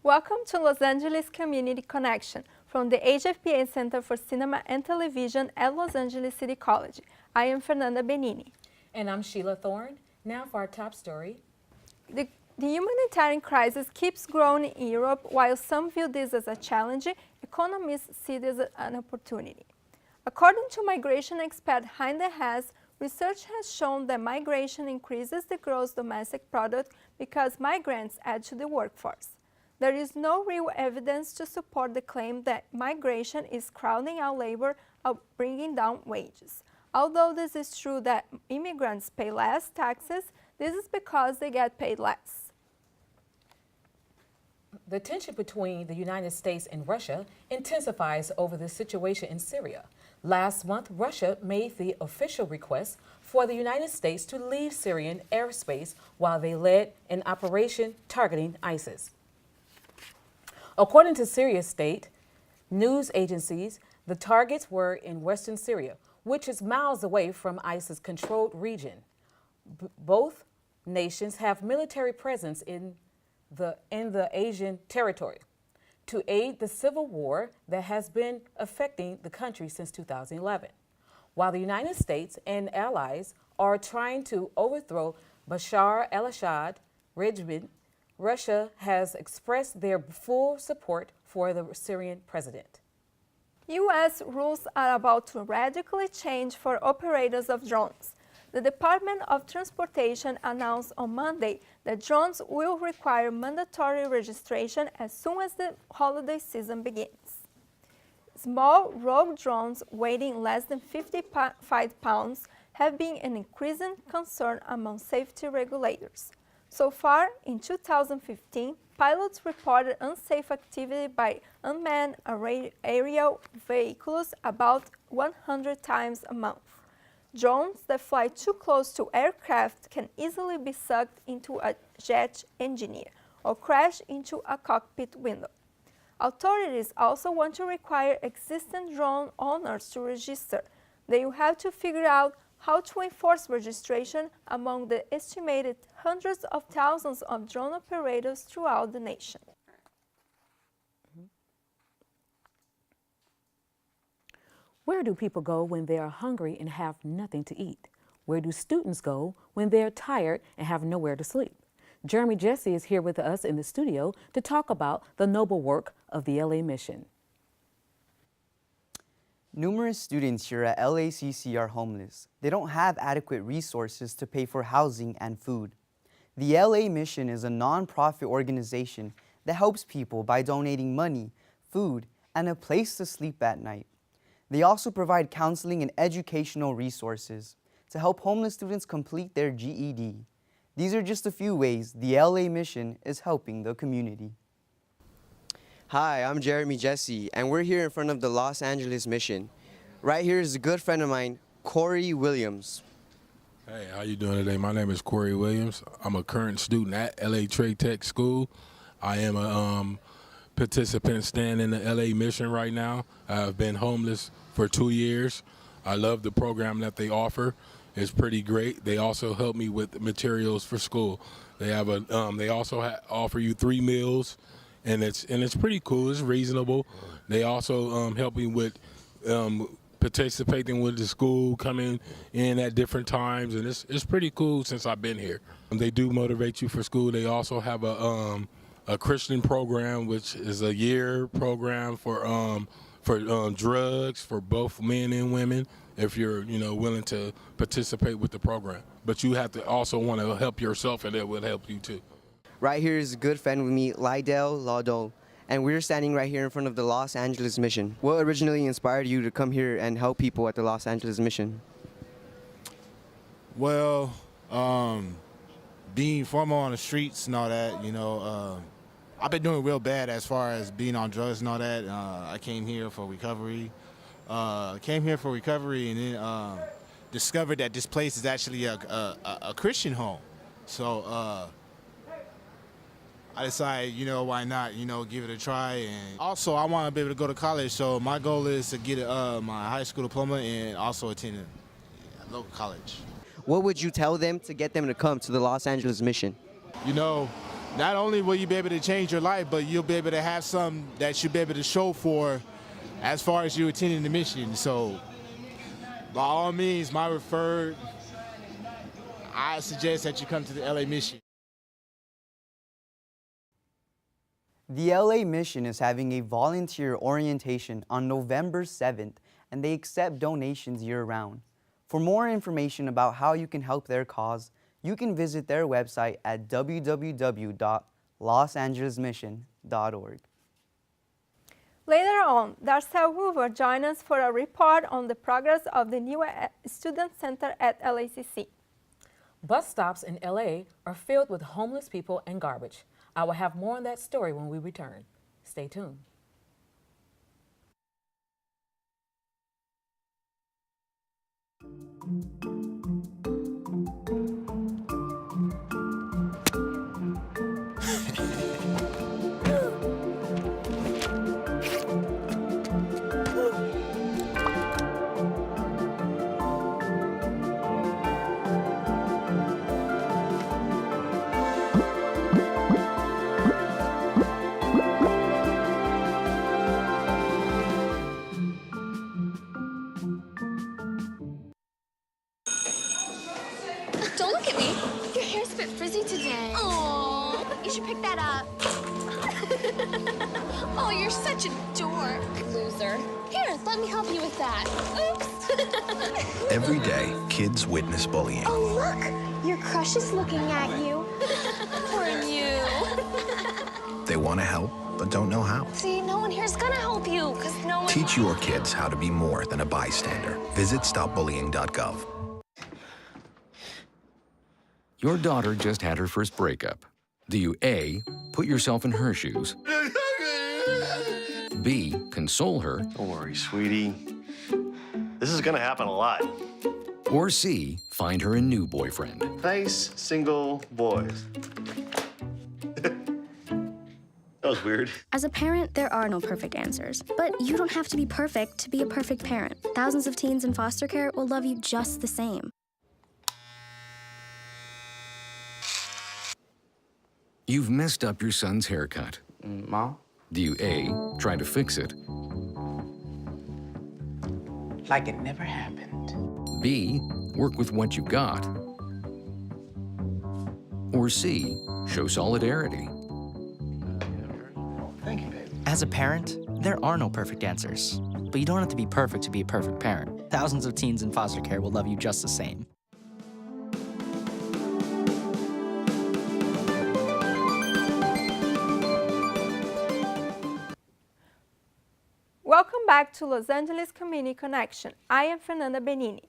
Welcome to Los Angeles Community Connection from the HFPA Center for Cinema and Television at Los Angeles City College. I am Fernanda Benini. And I'm Sheila Thorne. Now for our top story. The humanitarian crisis keeps growing in Europe. While some view this as a challenge, economists see this as an opportunity. According to migration expert Heinze Hess, research has shown that migration increases the gross domestic product because migrants add to the workforce. There is no real evidence to support the claim that migration is crowding out labor or bringing down wages. Although this is true that immigrants pay less taxes, this is because they get paid less. The tension between the United States and Russia intensifies over the situation in Syria. Last month, Russia made the official request for the United States to leave Syrian airspace while they led an operation targeting ISIS. According to Syria state news agencies, the targets were in western Syria, which is miles away from ISIS-controlled region. Both nations have military presence in the Asian territory to aid the civil war that has been affecting the country since 2011. While the United States and allies are trying to overthrow Bashar al-Assad regime, Russia has expressed their full support for the Syrian president. U.S. rules are about to radically change for operators of drones. The Department of Transportation announced on Monday that drones will require mandatory registration as soon as the holiday season begins. Small rogue drones weighing less than 55 pounds have been an increasing concern among safety regulators. So far, in 2015, pilots reported unsafe activity by unmanned aerial vehicles about 100 times a month. Drones that fly too close to aircraft can easily be sucked into a jet engine or crash into a cockpit window. Authorities also want to require existing drone owners to register. They will have to figure out how to enforce registration among the estimated hundreds of thousands of drone operators throughout the nation. Where do people go when they are hungry and have nothing to eat? Where do students go when they are tired and have nowhere to sleep? Jeremy Jesse is here with us in the studio to talk about the noble work of the LA Mission. Numerous students here at LACC are homeless. They don't have adequate resources to pay for housing and food. The LA Mission is a non-profit organization that helps people by donating money, food, and a place to sleep at night. They also provide counseling and educational resources to help homeless students complete their GED. These are just a few ways the LA Mission is helping the community. Hi, I'm Jeremy Jesse, and we're here in front of the Los Angeles Mission. Right here is a good friend of mine, Corey Williams. Hey, how you doing today? My name is Corey Williams. I'm a current student at LA Trade Tech School. I am a participant staying in the LA Mission right now. I've been homeless for 2 years. I love the program that they offer. It's pretty great. They also help me with materials for school. They have they also offer you 3 meals. And it's pretty cool. It's reasonable. They also help me with participating with the school, coming in at different times, and it's pretty cool since I've been here. They do motivate you for school. They also have a Christian program, which is a year program for drugs for both men and women. If you're willing to participate with the program, but you have to also want to help yourself, and it will help you too. Right here is a good friend with me, Lydell Laudo, and we're standing right here in front of the Los Angeles Mission. What originally inspired you to come here and help people at the Los Angeles Mission? Well, being formal on the streets and all that, I've been doing real bad as far as being on drugs and all that. I came here for recovery. And then discovered that this place is actually a Christian home. So I decided, why not, give it a try. And also, I want to be able to go to college, so my goal is to get my high school diploma and also attend a local college. What would you tell them to get them to come to the Los Angeles Mission? not only will you be able to change your life, but you'll be able to have some that you'll be able to show for as far as you attending the mission. So by all means, I suggest that you come to the LA mission. The LA Mission is having a volunteer orientation on November 7th, and they accept donations year-round. For more information about how you can help their cause, you can visit their website at www.losangelesmission.org. Later on, Darcel Hoover joins us for a report on the progress of the new Student Center at LACC. Bus stops in LA are filled with homeless people and garbage. I will have more on that story when we return. Stay tuned. Don't look at me. Your hair's a bit frizzy today. Oh, you should pick that up. Oh, you're such a dork. Loser. Here, let me help you with that. Oops. Every day, kids witness bullying. Oh, look. Your crush is looking at you. Poor you. They want to help, but don't know how. See, no one here's gonna help you, because no one... Teach your kids how to be more than a bystander. Visit stopbullying.gov. Your daughter just had her first breakup. Do you A, put yourself in her shoes? B, console her? Don't worry, sweetie. This is gonna happen a lot. Or C, find her a new boyfriend? Nice, single boys. That was weird. As a parent, there are no perfect answers. But you don't have to be perfect to be a perfect parent. Thousands of teens in foster care will love you just the same. You've messed up your son's haircut. Mom? Do you A, try to fix it? Like it never happened. B, work with what you got? Or C, show solidarity? Thank you, babe. As a parent, there are no perfect answers. But you don't have to be perfect to be a perfect parent. Thousands of teens in foster care will love you just the same. Welcome back to Los Angeles Community Connection. I am Fernanda Benini.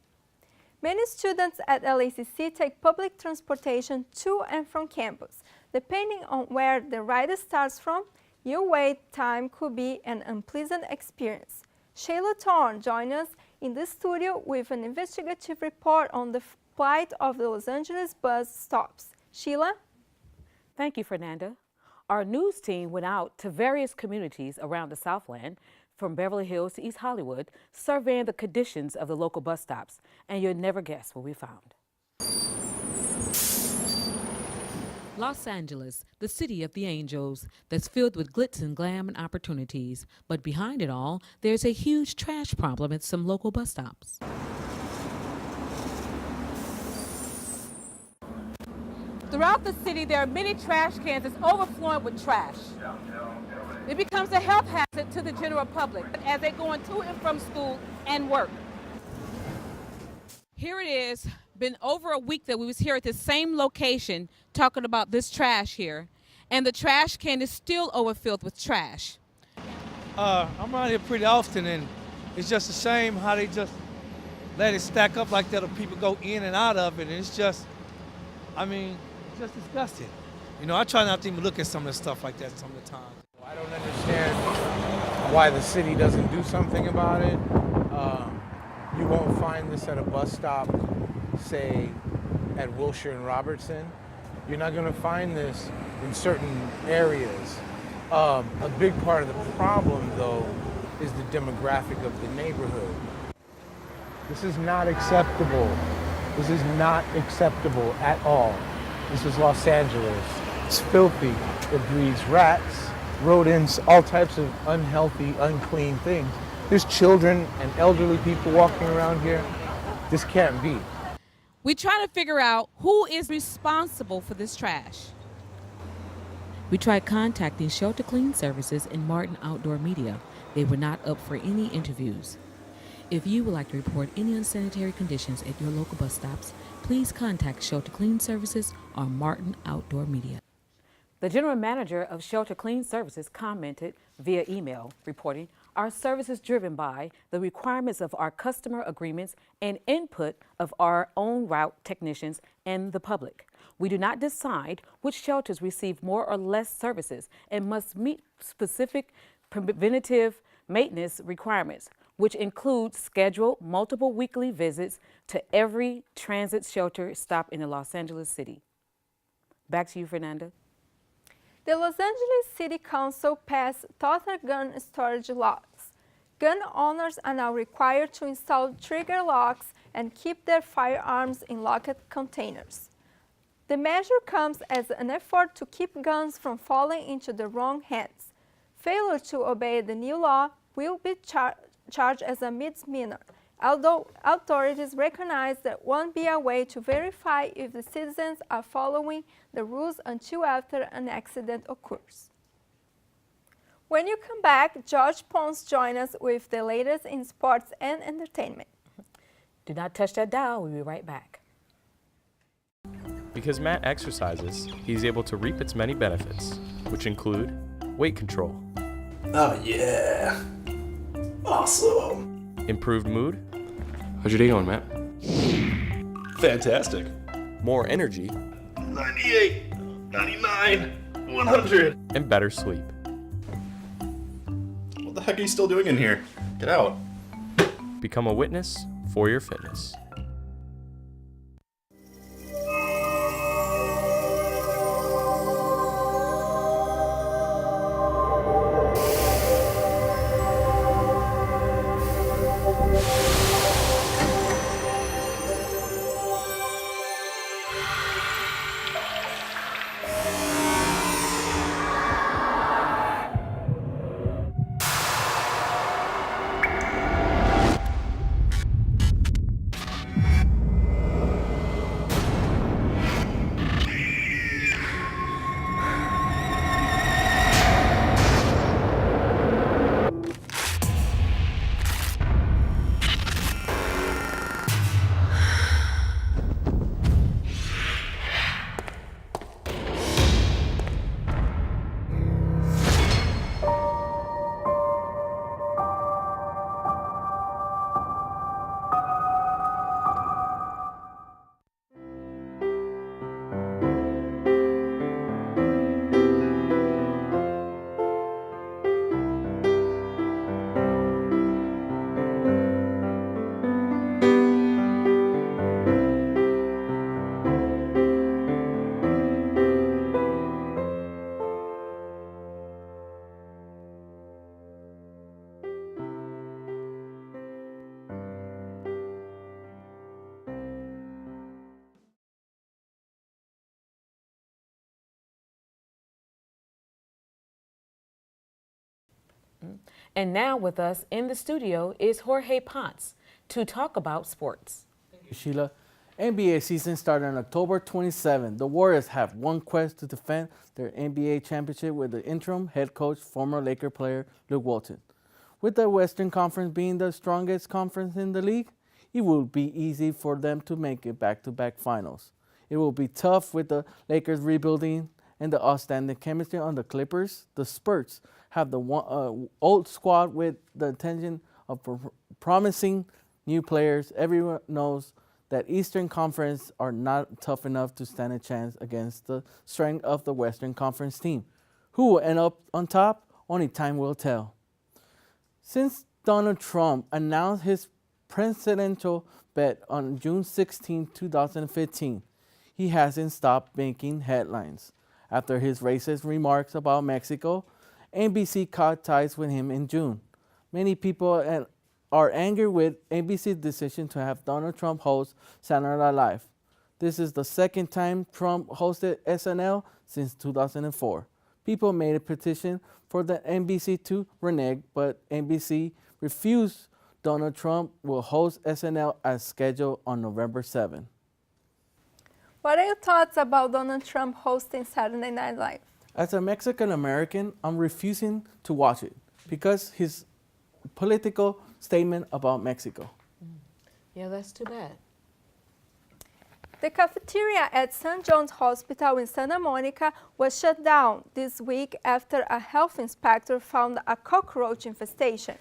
Many students at LACC take public transportation to and from campus. Depending on where the ride starts from, your wait time could be an unpleasant experience. Shayla Thorne joins us in the studio with an investigative report on the plight of the Los Angeles bus stops. Sheila? Thank you, Fernanda. Our news team went out to various communities around the Southland, from Beverly Hills to East Hollywood, surveying the conditions of the local bus stops, and you'll never guess what we found. Los Angeles, the city of the angels, that's filled with glitz and glam and opportunities. But behind it all, there's a huge trash problem at some local bus stops. Throughout the city, there are many trash cans that's overflowing with trash. It becomes a health hazard to the general public as they're going to and from school and work. Here it is, been over a week that we was here at the same location talking about this trash here, and the trash can is still overfilled with trash. I'm around here pretty often, and it's just a shame how they just let it stack up like that, or people go in and out of it, and it's just, it's just disgusting. You know, I try not to even look at some of the stuff like that some of the time. I don't understand why the city doesn't do something about it. You won't find this at a bus stop, say, at Wilshire and Robertson. You're not going to find this in certain areas. A big part of the problem, though, is the demographic of the neighborhood. This is not acceptable. This is not acceptable at all. This is Los Angeles. It's filthy. It breeds rats, rodents, all types of unhealthy, unclean things. There's children and elderly people walking around here. This can't be. We try to figure out who is responsible for this trash. We tried contacting Shelter Clean Services and Martin Outdoor Media. They were not up for any interviews. If you would like to report any unsanitary conditions at your local bus stops, please contact Shelter Clean Services or Martin Outdoor Media. The general manager of Shelter Clean Services commented via email, reporting, "Our service is driven by the requirements of our customer agreements and input of our own route technicians and the public. We do not decide which shelters receive more or less services and must meet specific preventative maintenance requirements, which include scheduled multiple weekly visits to every transit shelter stop in the Los Angeles city." Back to you, Fernanda. The Los Angeles City Council passed tougher gun storage laws. Gun owners are now required to install trigger locks and keep their firearms in locked containers. The measure comes as an effort to keep guns from falling into the wrong hands. Failure to obey the new law will be charged as a misdemeanor, although authorities recognize there won't be a way to verify if the citizens are following the rules until after an accident occurs. When you come back, George Ponce joins us with the latest in sports and entertainment. Do not touch that dial. We'll be right back. Because Matt exercises, he's able to reap its many benefits, which include weight control. Oh yeah. Awesome. Improved mood. How's your day going, Matt? Fantastic. More energy. 98, 99, 100. And better sleep. What the heck are you still doing in here? Get out. Become a witness for your fitness. And now with us in the studio is Jorge Ponce to talk about sports. Thank you, Sheila. NBA season started on October 27. The Warriors have one quest to defend their NBA championship with the interim head coach, former Laker player Luke Walton. With the Western Conference being the strongest conference in the league, it will be easy for them to make it back-to-back finals. It will be tough with the Lakers rebuilding and the outstanding chemistry on the Clippers. The Spurs have the old squad with the intention of promising new players. Everyone knows that Eastern Conference are not tough enough to stand a chance against the strength of the Western Conference team. Who will end up on top? Only time will tell. Since Donald Trump announced his presidential bid on June 16, 2015, he hasn't stopped making headlines. After his racist remarks about Mexico, NBC cut ties with him in June. Many people are angry with NBC's decision to have Donald Trump host Saturday Night Live. This is the second time Trump hosted SNL since 2004. People made a petition for the NBC to renege, but NBC refused. Donald Trump will host SNL as scheduled on November 7. What are your thoughts about Donald Trump hosting Saturday Night Live? As a Mexican American, I'm refusing to watch it because his political statement about Mexico. Yeah, that's too bad. The cafeteria at St. John's Hospital in Santa Monica was shut down this week after a health inspector found a cockroach infestation.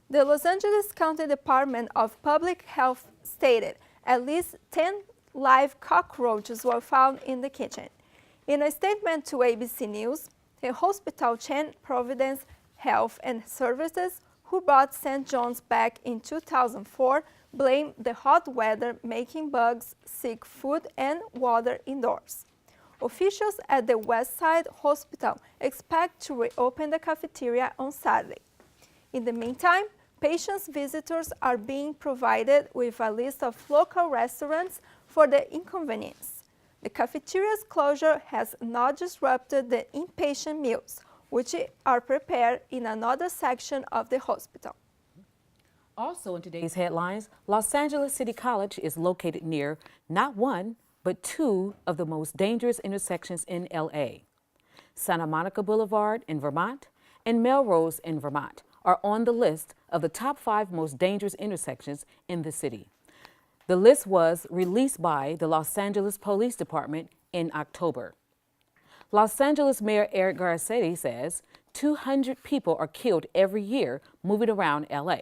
The Los Angeles County Department of Public Health stated at least 10 live cockroaches were found in the kitchen. In a statement to ABC News, the hospital chain Providence Health and Services, who brought St. John's back in 2004, blamed the hot weather making bugs seek food and water indoors. Officials at the Westside Hospital expect to reopen the cafeteria on Saturday. In the meantime, patients' visitors are being provided with a list of local restaurants for the inconvenience. The cafeteria's closure has not disrupted the inpatient meals, which are prepared in another section of the hospital. Also in today's headlines, Los Angeles City College is located near not one, but two of the most dangerous intersections in LA. Santa Monica Boulevard in Vermont and Melrose in Vermont are on the list of the top 5 most dangerous intersections in the city. The list was released by the Los Angeles Police Department in October. Los Angeles Mayor Eric Garcetti says 200 people are killed every year moving around LA.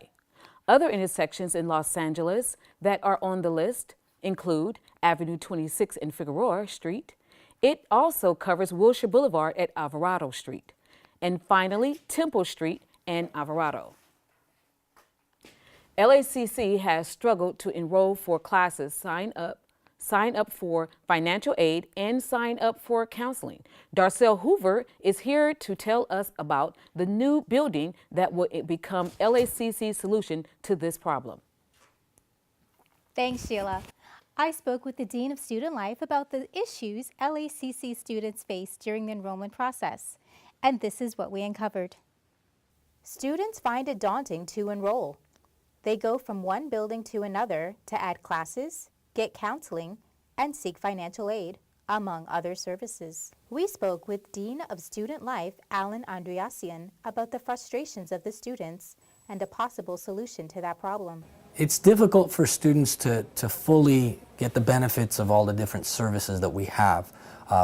Other intersections in Los Angeles that are on the list include Avenue 26 and Figueroa Street. It also covers Wilshire Boulevard at Alvarado Street. And finally, Temple Street and Alvarado. LACC has struggled to enroll for classes, sign up for financial aid, and sign up for counseling. Darcel Hoover is here to tell us about the new building that will become LACC's solution to this problem. Thanks, Sheila. I spoke with the Dean of Student Life about the issues LACC students face during the enrollment process, and this is what we uncovered. Students find it daunting to enroll. They go from one building to another to add classes, get counseling, and seek financial aid, among other services. We spoke with Dean of Student Life, Alan Andreassian, about the frustrations of the students and a possible solution to that problem. It's difficult for students to fully get the benefits of all the different services that we have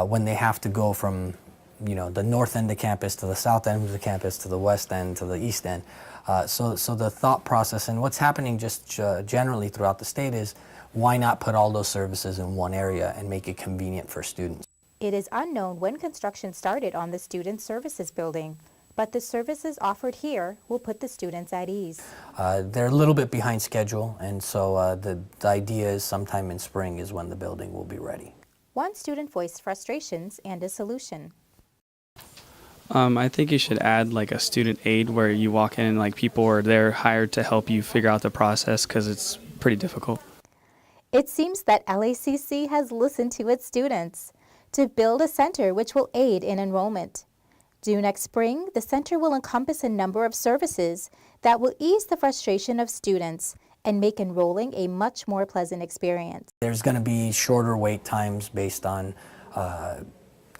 when they have to go from the north end of campus to the south end of the campus to the west end to the east end. So the thought process and what's happening just generally throughout the state is why not put all those services in one area and make it convenient for students? It is unknown when construction started on the Student Services building, but the services offered here will put the students at ease. They're a little bit behind schedule, and so the idea is sometime in spring is when the building will be ready. One student voiced frustrations and a solution. I think you should add like a student aid where you walk in and like people are there hired to help you figure out the process because it's pretty difficult. It seems that LACC has listened to its students to build a center which will aid in enrollment. Due next spring, the center will encompass a number of services that will ease the frustration of students and make enrolling a much more pleasant experience. There's going to be shorter wait times based on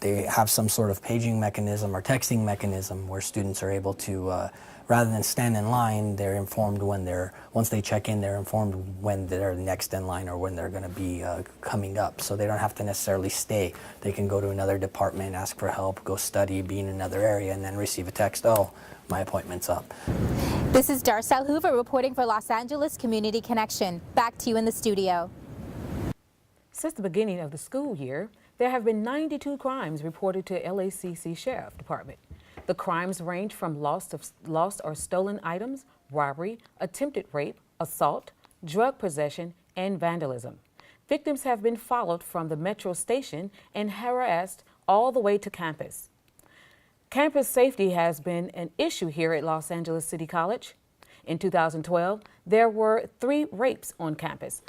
they have some sort of paging mechanism or texting mechanism where students are able to, rather than stand in line, they're informed once they check in, they're informed when they're next in line or when they're going to be coming up. So they don't have to necessarily stay. They can go to another department, ask for help, go study, be in another area, and then receive a text, oh, my appointment's up. This is Darcel Hoover reporting for Los Angeles Community Connection. Back to you in the studio. Since the beginning of the school year, there have been 92 crimes reported to LACC Sheriff Department. The crimes range from lost or stolen items, robbery, attempted rape, assault, drug possession, and vandalism. Victims have been followed from the metro station and harassed all the way to campus. Campus safety has been an issue here at Los Angeles City College. In 2012, there were 3 rapes on campus.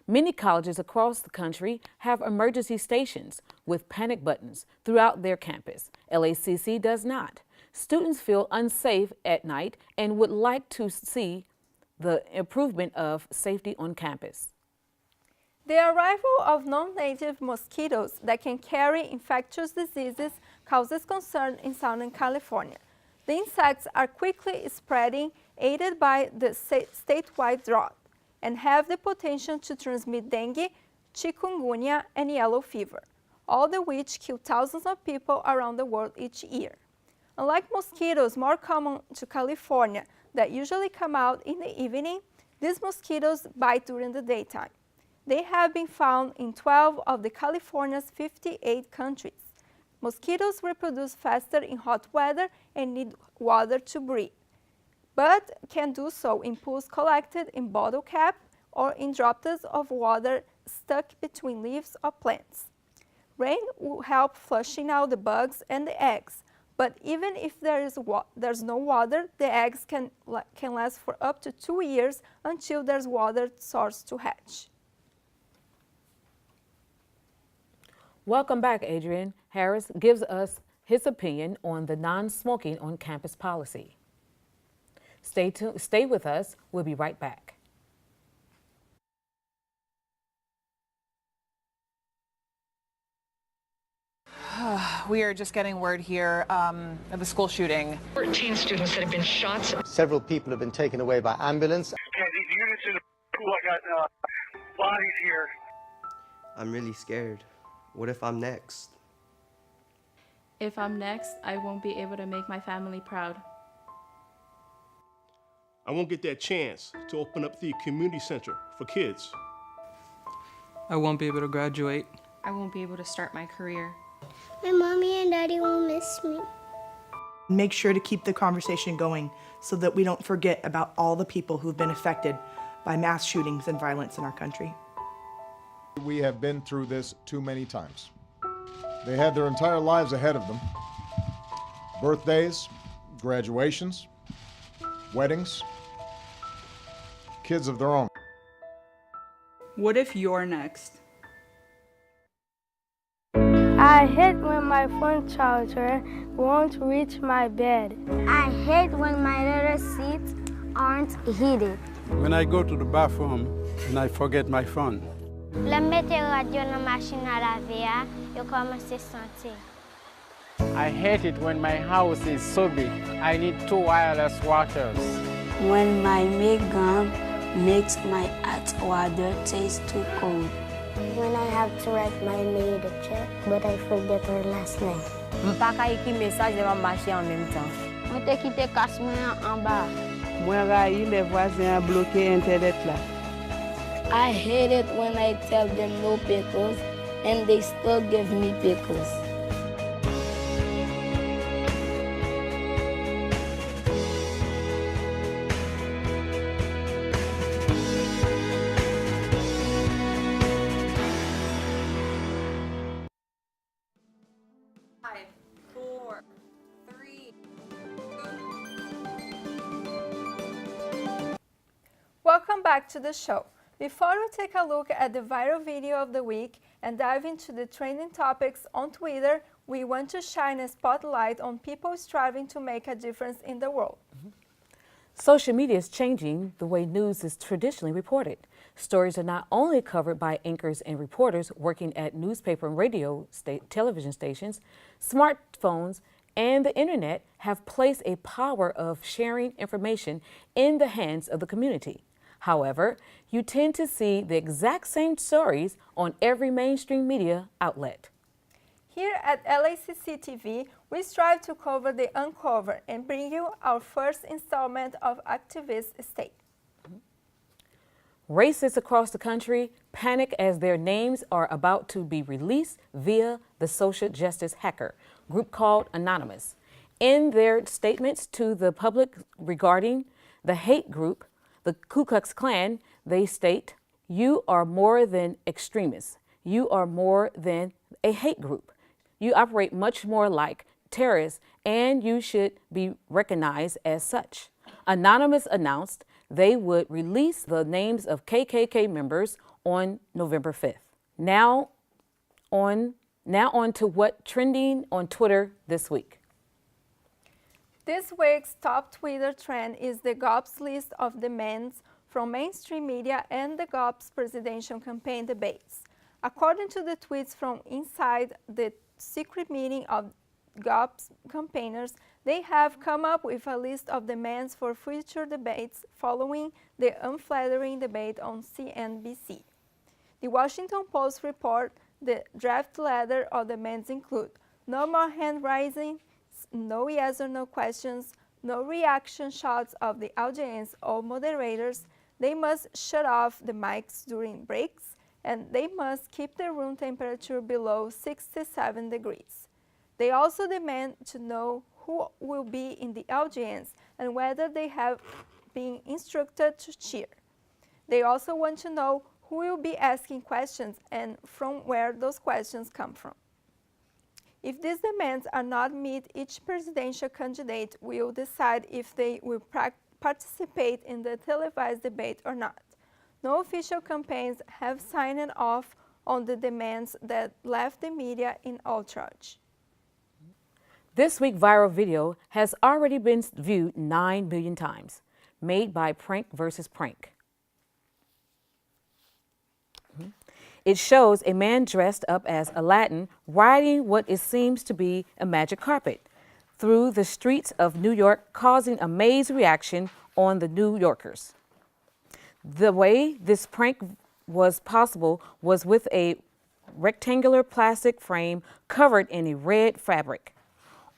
Many colleges across the country have emergency stations with panic buttons throughout their campus. LACC does not. Students feel unsafe at night and would like to see the improvement of safety on campus. The arrival of non-native mosquitoes that can carry infectious diseases causes concern in Southern California. The insects are quickly spreading, aided by the statewide drought, and have the potential to transmit dengue, chikungunya, and yellow fever, all of which kill thousands of people around the world each year. Unlike mosquitoes more common to California that usually come out in the evening, these mosquitoes bite during the daytime. They have been found in 12 of California's 58 countries. Mosquitoes reproduce faster in hot weather and need water to breathe, but can do so in pools collected in bottle cap or in droplets of water stuck between leaves of plants. Rain will help flushing out the bugs and the eggs, but even if there's no water, the eggs can last for up to 2 years until there's water source to hatch. Welcome back. Adrian Harris gives us his opinion on the non-smoking on campus policy. Stay with us. We'll be right back. We are just getting word here of a school shooting. 14 students that have been shot. Several people have been taken away by ambulance. Yeah, these units in the pool, I got bodies here. I'm really scared. What if I'm next? If I'm next, I won't be able to make my family proud. I won't get that chance to open up the community center for kids. I won't be able to graduate. I won't be able to start my career. My mommy and daddy will miss me. Make sure to keep the conversation going so that we don't forget about all the people who've been affected by mass shootings and violence in our country. We have been through this too many times. They had their entire lives ahead of them. Birthdays, graduations, weddings, kids of their own. What if you're next? I hate when my phone charger won't reach my bed. I hate when my little seats aren't heated. When I go to the bathroom and I forget my phone. Le mette radio dans machine à laver, yo commence à sentir. I hate it when my house is so big. I need 2 wireless waters. When my gun makes my hot water taste too cold. When I have to write my maid a check, but I forget her last name. M'pas ka écrit message devant marcher en même temps. Moi te quitté casse en bas. Moi raï les voisins bloqué internet là. I hate it when I tell them no pickles and they still give me pickles. Welcome back to the show. Before we take a look at the viral video of the week and dive into the trending topics on Twitter, we want to shine a spotlight on people striving to make a difference in the world. Social media is changing the way news is traditionally reported. Stories are not only covered by anchors and reporters working at newspaper and radio television stations, smartphones and the internet have placed a power of sharing information in the hands of the community. However, you tend to see the exact same stories on every mainstream media outlet. Here at LACC TV, we strive to cover the uncovered and bring you our first installment of Activist State. Racists across the country panic as their names are about to be released via the social justice hacker group called Anonymous. In their statements to the public regarding the hate group, the Ku Klux Klan, they state, "You are more than extremists. You are more than a hate group. You operate much more like terrorists, and you should be recognized as such." Anonymous announced they would release the names of KKK members on November 5th. Now on to what trending on Twitter this week. This week's top Twitter trend is the GOP's list of demands from mainstream media and the GOP's presidential campaign debates. According to the tweets from inside the secret meeting of GOP's campaigners, they have come up with a list of demands for future debates following the unflattering debate on CNBC. The Washington Post report the draft letter of demands include no more hand raising, no yes or no questions, no reaction shots of the audience or moderators, they must shut off the mics during breaks, and they must keep the room temperature below 67 degrees. They also demand to know who will be in the audience and whether they have been instructed to cheer. They also want to know who will be asking questions and from where those questions come from. If these demands are not met, each presidential candidate will decide if they will participate in the televised debate or not. No official campaigns have signed off on the demands that left the media in outrage. This week's viral video has already been viewed 9 million times, made by Prank vs. Prank. It shows a man dressed up as Aladdin riding what it seems to be a magic carpet through the streets of New York, causing amazed reaction on the New Yorkers. The way this prank was possible was with a rectangular plastic frame covered in a red fabric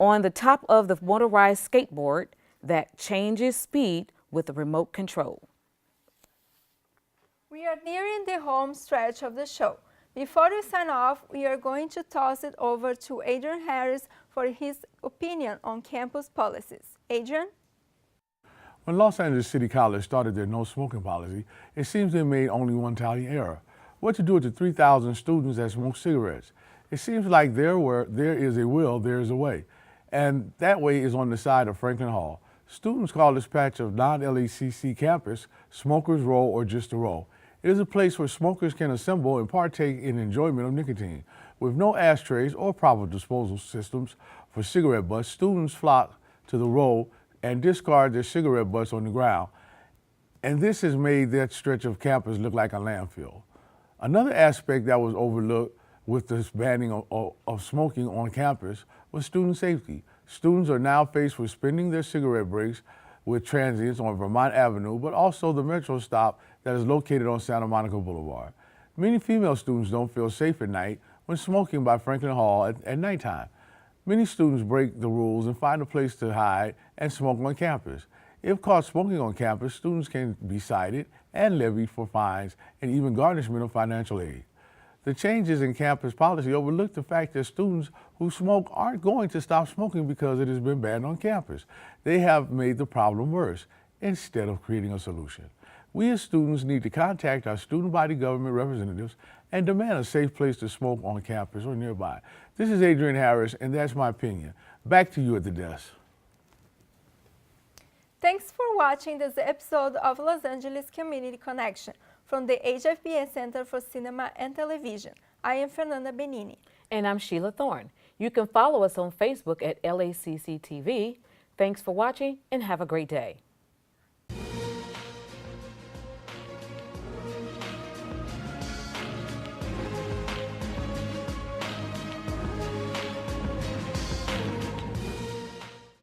on the top of the motorized skateboard that changes speed with a remote control. We are nearing the home stretch of the show. Before we sign off, we are going to toss it over to Adrian Harris for his opinion on campus policies. Adrian? When Los Angeles City College started their no smoking policy, it seems they made only one tally error: what to do with the 3,000 students that smoke cigarettes. It seems like where there is a will, there is a way. And that way is on the side of Franklin Hall. Students call this patch of non-LACC campus Smokers Row or just a row. It is a place where smokers can assemble and partake in enjoyment of nicotine. With no ashtrays or proper disposal systems for cigarette butts, students flock to the row and discard their cigarette butts on the ground. And this has made that stretch of campus look like a landfill. Another aspect that was overlooked with this banning of smoking on campus was student safety. Students are now faced with spending their cigarette breaks with transients on Vermont Avenue, but also the metro stop that is located on Santa Monica Boulevard. Many female students don't feel safe at night when smoking by Franklin Hall at nighttime. Many students break the rules and find a place to hide and smoke on campus. If caught smoking on campus, students can be cited and levied for fines and even garnishment of financial aid. The changes in campus policy overlook the fact that students who smoke aren't going to stop smoking because it has been banned on campus. They have made the problem worse instead of creating a solution. We as students need to contact our student body government representatives and demand a safe place to smoke on campus or nearby. This is Adrian Harris, and that's my opinion. Back to you at the desk. Thanks for watching this episode of Los Angeles Community Connection from the HFBA Center for Cinema and Television. I am Fernanda Benini. And I'm Sheila Thorne. You can follow us on Facebook at LACC TV. Thanks for watching and have a great day.